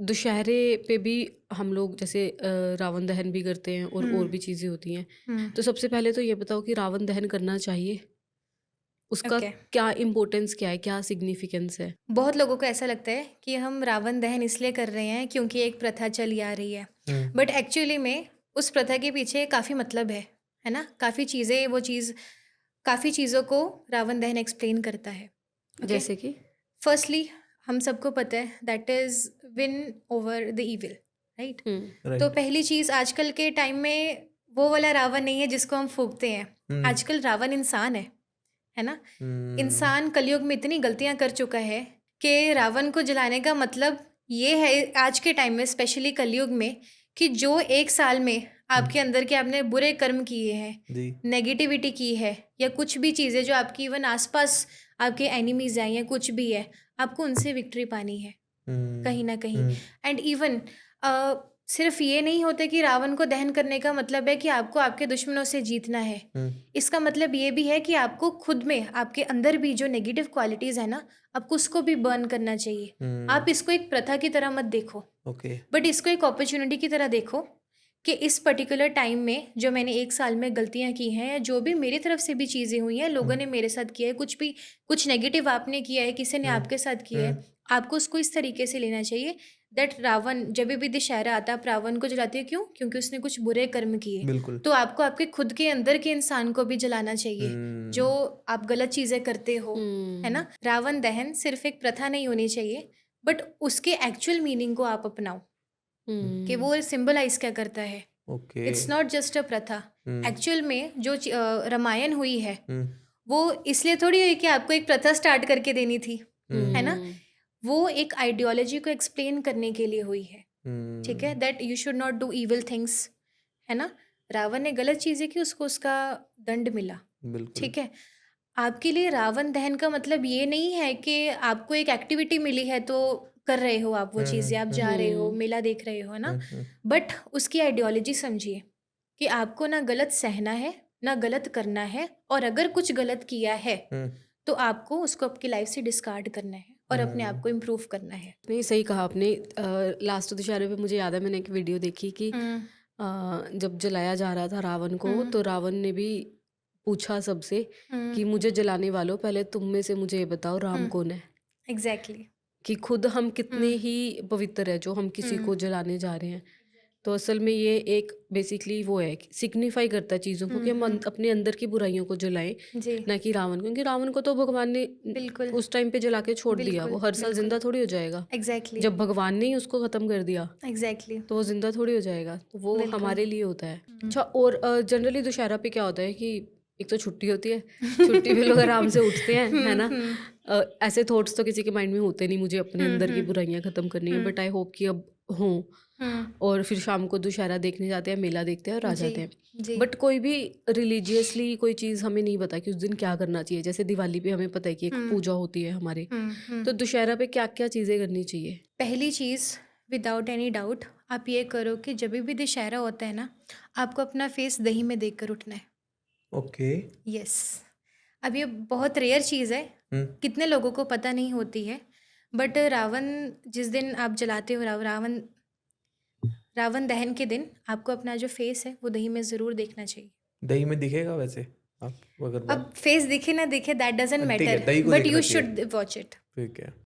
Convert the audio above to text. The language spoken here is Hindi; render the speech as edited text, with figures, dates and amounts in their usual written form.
दुशहरे पे भी हम लोग जैसे रावण दहन भी करते हैं और भी चीज़ें होती हैं। तो सबसे पहले तो ये बताओ कि रावण दहन करना चाहिए? उसका ओके। क्या इम्पोर्टेंस क्या है? क्या सिग्निफिकेंस है? बहुत लोगों को ऐसा लगता है कि हम रावण दहन इसलिए कर रहे हैं क्योंकि एक प्रथा चली आ रही है, बट एक्चुअली में उस प्रथा के पीछे काफ़ी मतलब है ना? काफ़ी चीज़ों को रावण दहन एक्सप्लेन करता है। ओके। जैसे कि? फर्स्टली हम सबको पता है that is win over the evil, right? हुँ, तो राइट। पहली चीज़, आजकल के टाइम में वो वाला रावण नहीं है जिसको हम फूंकते हैं। आजकल रावण इंसान है ना? इंसान कलयुग में इतनी गलतियां कर चुका है कि रावण को जलाने का मतलब ये है आज के टाइम में, स्पेशली कलयुग में, कि जो एक साल में आपके अंदर के आपने बुरे कर्म किए हैं, जी। नेगेटिविटी की है, या कुछ भी चीज़ें जो आपकी इवन आसपास आपके एनिमीज हैं या कुछ भी है, आपको उनसे विक्ट्री पानी है कहीं ना कहीं। एंड इवन सिर्फ ये नहीं होता कि रावण को दहन करने का मतलब है कि आपको आपके दुश्मनों से जीतना है। इसका मतलब ये भी है कि आपको खुद में, आपके अंदर भी जो नेगेटिव क्वालिटीज़ है ना, आपको उसको भी बर्न करना चाहिए। आप इसको एक प्रथा की तरह मत देखो, ओके। बट इसको एक अपॉर्चुनिटी की तरह देखो कि इस पर्टिकुलर टाइम में जो मैंने एक साल में गलतियां की हैं, या जो भी मेरी तरफ से भी चीज़ें हुई हैं, लोगों ने मेरे साथ किया है, कुछ नेगेटिव आपने किया है, किसी ने आपके साथ किया है, आपको उसको इस तरीके से लेना चाहिए दैट रावण जब भी दशहरा आता है, आप रावण को जलाते हो क्यों? क्योंकि उसने कुछ बुरे कर्म किए। बिल्कुल। तो आपको आपके खुद के अंदर के इंसान को भी जलाना चाहिए जो आप गलत चीज़ें करते हो, है ना? रावण दहन सिर्फ एक प्रथा नहीं होनी चाहिए, बट उसके एक्चुअल मीनिंग को आप अपनाओ कि वो सिंबलाइज क्या करता है। Okay. It's not just a प्रथा। एक्चुअल में जो रामायण हुई है वो इसलिए थोड़ी हुई कि आपको एक प्रथा स्टार्ट करके देनी थी, है ना? वो एक आइडियोलॉजी को एक्सप्लेन करने के लिए हुई है, ठीक है? That you should not do evil things, है ना? रावण ने गलत चीज़ें की, उसको उसका दंड मिला, बिल्कुल। ठीक है? आपके लिए रावण दहन का मतलब ये नहीं है कि आपको एक एक्टिविटी मिली है तो कर रहे हो आप वो चीज़ें, आप जा रहे हो, मेला देख रहे हो, है ना? बट उसकी आइडियोलॉजी समझिए कि आपको ना गलत सहना है, ना गलत करना है, और अगर कुछ गलत किया है तो आपको उसको आपकी लाइफ से डिस्कार्ड करना है और अपने आप को इम्प्रूव करना है। नहीं, सही कहा आपने। लास्ट दशहरे पे मुझे याद है मैंने एक वीडियो देखी कि जब जलाया जा रहा था रावण को, तो रावण ने भी पूछा सबसे कि मुझे जलाने वालों, पहले तुम में से मुझे ये बताओ राम कौन है? एग्जैक्टली। कि खुद हम कितने ही पवित्र है जो हम किसी को जलाने जा रहे हैं। तो असल में ये एक बेसिकली वो है, सिग्निफाई करता है चीज़ों को कि हम अपने अंदर की बुराइयों को जलाएं, जी, ना कि रावण को। क्योंकि रावण को तो भगवान ने बिल्कुल, उस टाइम पे जला के छोड़ दिया, बिल्कुल, वो हर साल बिल्कुल। जिंदा थोड़ी हो जाएगा। एग्जैक्टली, जब भगवान ने ही उसको ख़त्म कर दिया एग्जैक्टली, तो वो जिंदा थोड़ी हो जाएगा। तो वो बिल्कुल। हमारे लिए होता है। अच्छा, और जनरली दशहरा पे क्या होता है कि एक तो छुट्टी होती है, छुट्टी पे लोग आराम से उठते हैं, है ना? ऐसे थॉट्स तो किसी के माइंड में होते नहीं, मुझे अपने अंदर की बुराइयां ख़त्म करनी है, बट आई होप कि अब हों। और फिर शाम को दशहरा देखने जाते हैं, मेला देखते हैं और आ जी, जाते हैं। जी। बट कोई भी रिलीजियसली कोई चीज़ हमें नहीं पता कि उस दिन क्या करना चाहिए। जैसे दिवाली पे हमें पता है कि एक पूजा होती है हमारे, तो दशहरा पे क्या क्या चीज़ें करनी चाहिए? पहली चीज़, विदाउट एनी डाउट, आप ये करो कि जब भी दशहरा होता है ना, आपको अपना फेस दही में देखकर उठना है। ओके। यस। अब ये बहुत रेयर चीज़ है, कितने लोगों को पता नहीं होती है, बट रावण जिस दिन आप जलाते हो, रावण दहन के दिन आपको अपना जो फेस है वो दही में ज़रूर देखना चाहिए। दही में दिखेगा वैसे आप अगर अब फेस दिखे ना दिखे दैट डजंट ठीक है, मैटर, दही को बट देखना यू चाहिए। Should watch it. ठीक है।